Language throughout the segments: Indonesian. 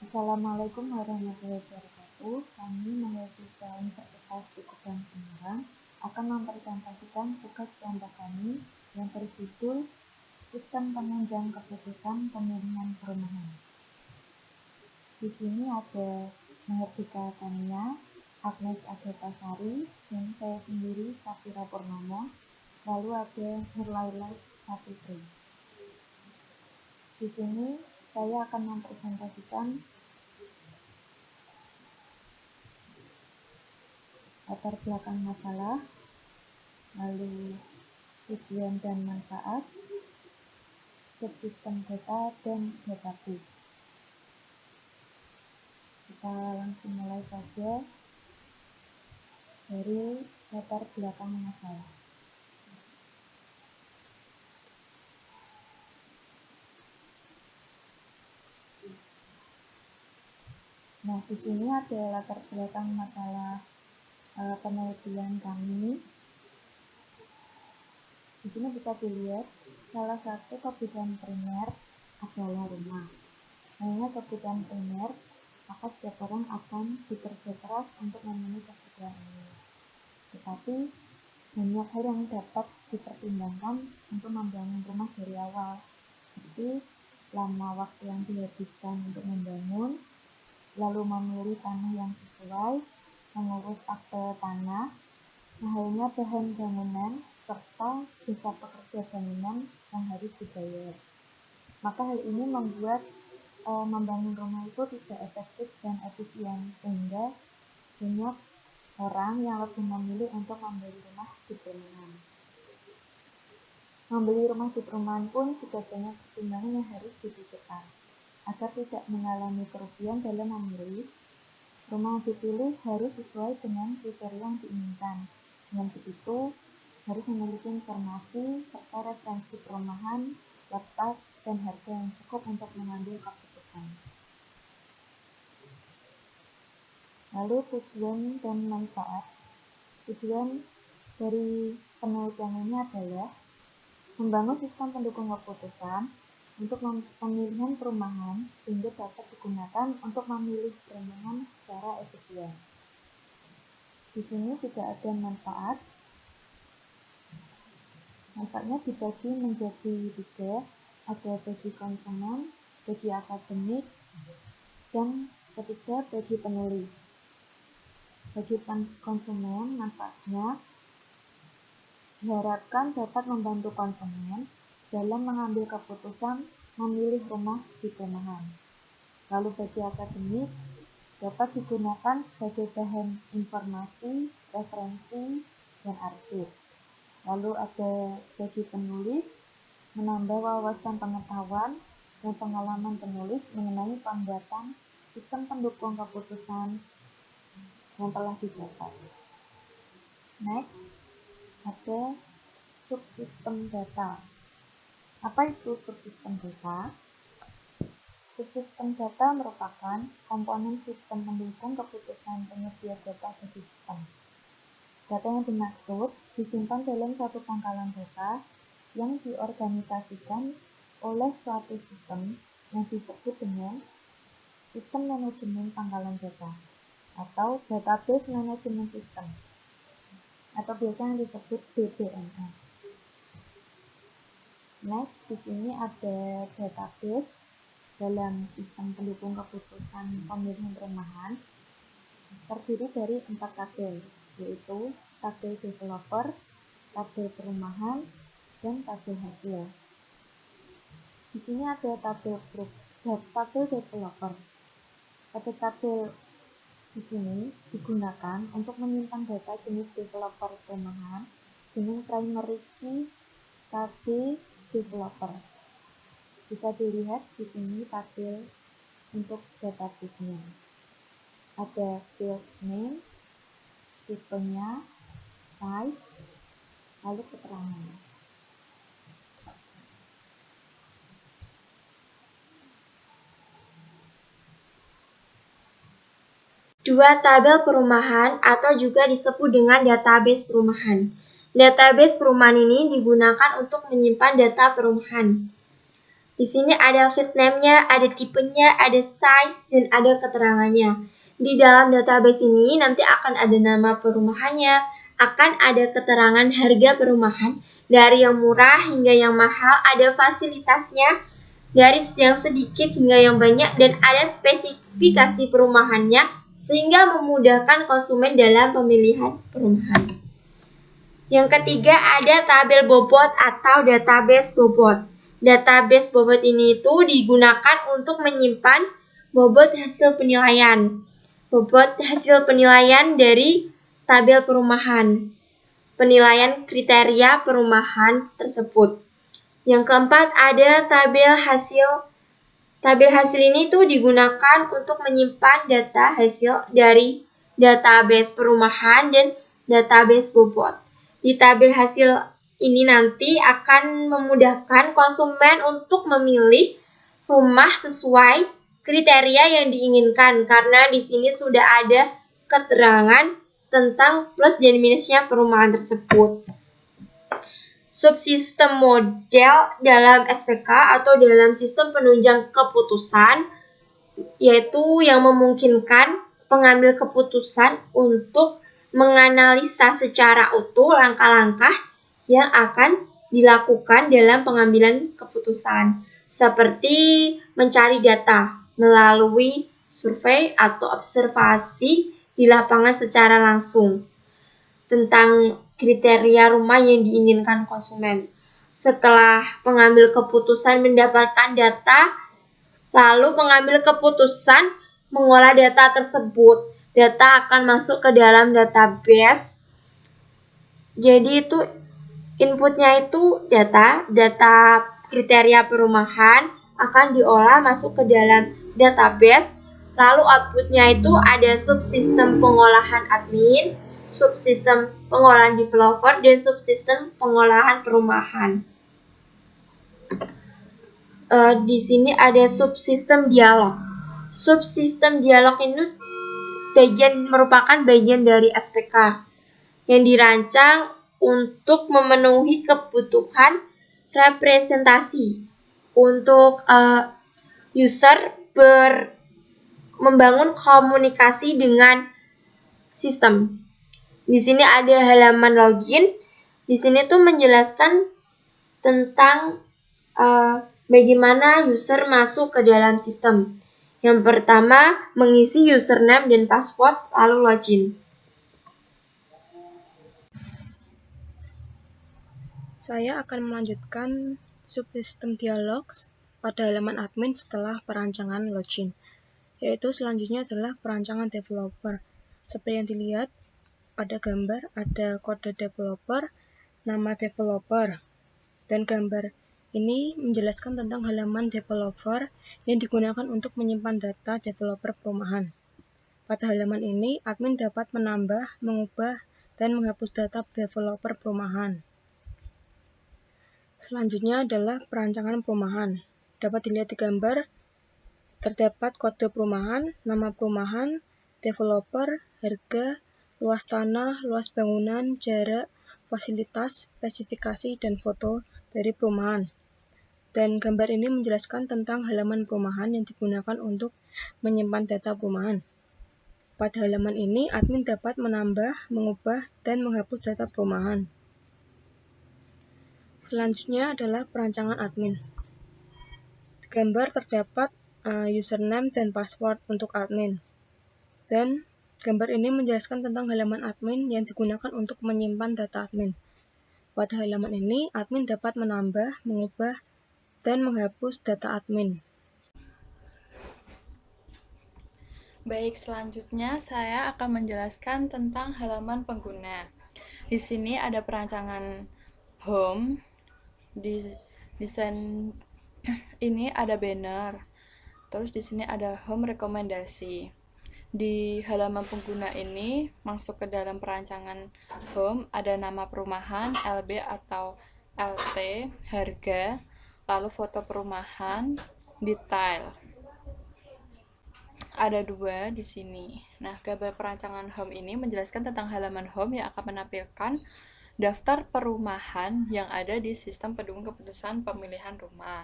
Assalamualaikum warahmatullahi wabarakatuh. Kami mahasiswa Universitas Tugutang Semarang akan mempresentasikan tugas kelompok kami yang berjudul Sistem Penunjang Keputusan Pemilihan Perumahan. Di sini ada Mahardika Tania, Agnes Agatasari, dan saya sendiri Safira Purnomo. Lalu ada Nurlaila Sapitri. Di sini saya akan mempresentasikan latar belakang masalah, lalu tujuan dan manfaat, subsistem data, dan database. Kita langsung mulai saja dari latar belakang masalah. Nah, di sini ada latar belakang masalah penelitian kami. Di sini bisa dilihat salah satu kebutuhan primer adalah rumah. Hanya kebutuhan primer, maka setiap orang akan bekerja keras untuk memenuhi kebutuhan ini. Tetapi banyak hal yang dapat dipertimbangkan untuk membangun rumah dari awal, seperti lama waktu yang dihabiskan untuk membangun, lalu memilih tanah yang sesuai, mengurus akte tanah, mahalnya bahan bangunan, serta jasa pekerja bangunan yang harus dibayar. Maka hal ini membuat membangun rumah itu tidak efektif dan efisien, sehingga banyak orang yang lebih memilih untuk membeli rumah di perumahan. Membeli rumah di perumahan pun juga banyak pertimbangan yang harus dipikirkan. Agar tidak mengalami kerugian dalam memilih, rumah yang dipilih harus sesuai dengan kriteria yang diinginkan. Dengan begitu, harus memiliki informasi serta referensi perumahan, letak, dan harga yang cukup untuk mengambil keputusan. Lalu tujuan dan manfaat. Tujuan dari penelitian ini adalah membangun sistem pendukung keputusan untuk pemilihan perumahan sehingga dapat digunakan untuk memilih perumahan secara efisien. Di sini juga ada manfaat. Manfaatnya dibagi menjadi 3, ada bagi konsumen, bagi akademik, dan ketiga bagi penulis. Bagi konsumen, manfaatnya diharapkan dapat membantu konsumen dalam mengambil keputusan memilih rumah di perumahan. Lalu bagi akademik, dapat digunakan sebagai bahan informasi, referensi, dan arsip. Lalu ada bagi penulis, menambah wawasan pengetahuan dan pengalaman penulis mengenai pembuatan sistem pendukung keputusan yang telah didapat. Next, ada subsistem data. Apa itu subsistem data? Subsistem data merupakan komponen sistem pendukung keputusan penyedia data bagi sistem. Data yang dimaksud disimpan dalam suatu pangkalan data yang diorganisasikan oleh suatu sistem yang disebut dengan sistem manajemen pangkalan data atau database management system atau biasanya disebut DBMS. Next, di sini ada database dalam sistem pendukung keputusan pemilihan perumahan terdiri dari 4 tabel, yaitu tabel developer, tabel perumahan, dan tabel hasil. Di sini ada tabel developer. Pada tabel di sini digunakan untuk menyimpan data jenis developer perumahan dengan primary key KB developer. Bisa dilihat di sini tabel untuk database-nya. Ada field name, tipenya, size, lalu keterangan. Dua tabel perumahan atau juga disebut dengan database perumahan. Database perumahan ini digunakan untuk menyimpan data perumahan. Di sini ada field name-nya, ada tipenya, ada size, dan ada keterangannya. Di dalam database ini nanti akan ada nama perumahannya, akan ada keterangan harga perumahan, dari yang murah hingga yang mahal, ada fasilitasnya, dari yang sedikit hingga yang banyak, dan ada spesifikasi perumahannya, sehingga memudahkan konsumen dalam pemilihan perumahan. Yang ketiga ada tabel bobot atau database bobot. Database bobot ini itu digunakan untuk menyimpan bobot hasil penilaian. Bobot hasil penilaian dari tabel perumahan. Penilaian kriteria perumahan tersebut. Yang keempat ada tabel hasil. Tabel hasil ini tuh digunakan untuk menyimpan data hasil dari database perumahan dan database bobot. Di tabel hasil ini nanti akan memudahkan konsumen untuk memilih rumah sesuai kriteria yang diinginkan karena di sini sudah ada keterangan tentang plus dan minusnya perumahan tersebut. Subsistem model dalam SPK atau dalam sistem penunjang keputusan yaitu yang memungkinkan pengambil keputusan untuk menganalisa secara utuh langkah-langkah yang akan dilakukan dalam pengambilan keputusan, seperti mencari data melalui survei atau observasi di lapangan secara langsung tentang kriteria rumah yang diinginkan konsumen. Setelah pengambil keputusan mendapatkan data, lalu pengambil keputusan mengolah data tersebut. Data akan masuk ke dalam database. Jadi itu inputnya itu data kriteria perumahan akan diolah masuk ke dalam database. Lalu outputnya itu ada subsistem pengolahan admin, subsistem pengolahan developer, dan subsistem pengolahan perumahan. Di sini ada subsistem dialog. Subsistem dialog ini merupakan bagian dari SPK yang dirancang untuk memenuhi kebutuhan representasi untuk user membangun komunikasi dengan sistem. Di sini ada halaman login. Di sini tuh menjelaskan tentang bagaimana user masuk ke dalam sistem. Yang pertama, mengisi username dan password, lalu login. Saya akan melanjutkan subsistem dialog pada halaman admin setelah perancangan login, yaitu selanjutnya adalah perancangan developer. Seperti yang dilihat pada gambar, ada kode developer, nama developer, dan gambar ini menjelaskan tentang halaman developer yang digunakan untuk menyimpan data developer perumahan. Pada halaman ini, admin dapat menambah, mengubah, dan menghapus data developer perumahan. Selanjutnya adalah perancangan perumahan. Dapat dilihat di gambar, terdapat kode perumahan, nama perumahan, developer, harga, luas tanah, luas bangunan, jarak, fasilitas, spesifikasi, dan foto dari perumahan. Dan gambar ini menjelaskan tentang halaman perumahan yang digunakan untuk menyimpan data perumahan. Pada halaman ini, admin dapat menambah, mengubah, dan menghapus data perumahan. Selanjutnya adalah perancangan admin. Di gambar terdapat username dan password untuk admin. Dan gambar ini menjelaskan tentang halaman admin yang digunakan untuk menyimpan data admin. Pada halaman ini, admin dapat menambah, mengubah, dan menghapus data admin. Baik, selanjutnya saya akan menjelaskan tentang halaman pengguna. Di sini ada perancangan home. Di desain ini ada banner. Terus di sini ada home rekomendasi. Di halaman pengguna ini masuk ke dalam perancangan home ada nama perumahan, LB atau LT, harga, lalu foto perumahan, detail. Ada dua di sini. Nah, gambar perancangan home ini menjelaskan tentang halaman home yang akan menampilkan daftar perumahan yang ada di sistem pendukung keputusan pemilihan rumah.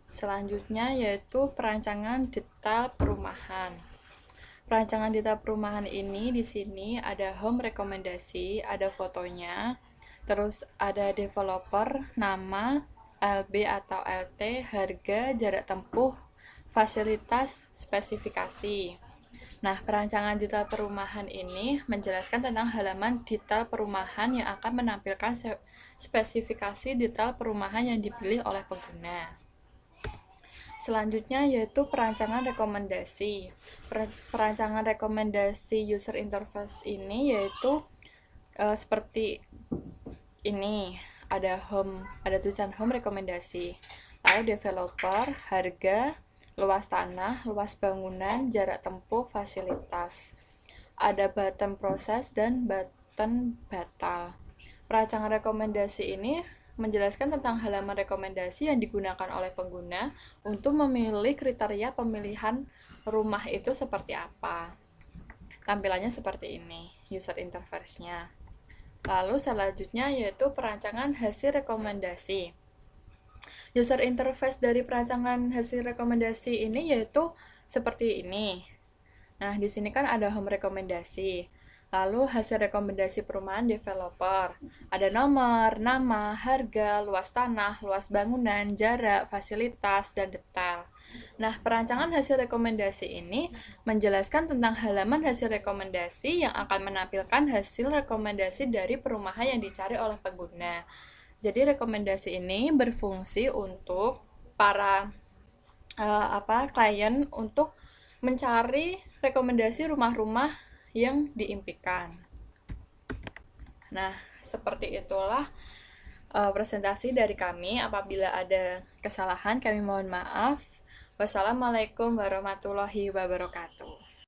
Selanjutnya yaitu perancangan detail perumahan. Perancangan detail perumahan ini di sini ada home rekomendasi, ada fotonya, terus ada developer, nama, LB atau LT, harga, jarak tempuh, fasilitas, spesifikasi. Nah, perancangan detail perumahan ini menjelaskan tentang halaman detail perumahan yang akan menampilkan spesifikasi detail perumahan yang dipilih oleh pengguna. Selanjutnya yaitu perancangan rekomendasi. Perancangan rekomendasi user interface ini yaitu seperti ini. Ada tulisan home rekomendasi. Lalu developer, harga, luas tanah, luas bangunan, jarak tempuh, fasilitas. Ada button proses dan button batal. Perancangan rekomendasi ini menjelaskan tentang halaman rekomendasi yang digunakan oleh pengguna untuk memilih kriteria pemilihan rumah itu seperti apa. Tampilannya seperti ini, user interface-nya. Lalu selanjutnya yaitu perancangan hasil rekomendasi. User interface dari perancangan hasil rekomendasi ini yaitu seperti ini. Nah, di sini kan ada home rekomendasi. Lalu hasil rekomendasi perumahan developer. Ada nomor, nama, harga, luas tanah, luas bangunan, jarak, fasilitas, dan detail. Nah, perancangan hasil rekomendasi ini menjelaskan tentang halaman hasil rekomendasi yang akan menampilkan hasil rekomendasi dari perumahan yang dicari oleh pengguna. Jadi rekomendasi ini berfungsi untuk para klien untuk mencari rekomendasi rumah-rumah yang diimpikan. Nah, seperti itulah presentasi dari kami. Apabila ada kesalahan, kami mohon maaf. Wassalamualaikum warahmatullahi wabarakatuh.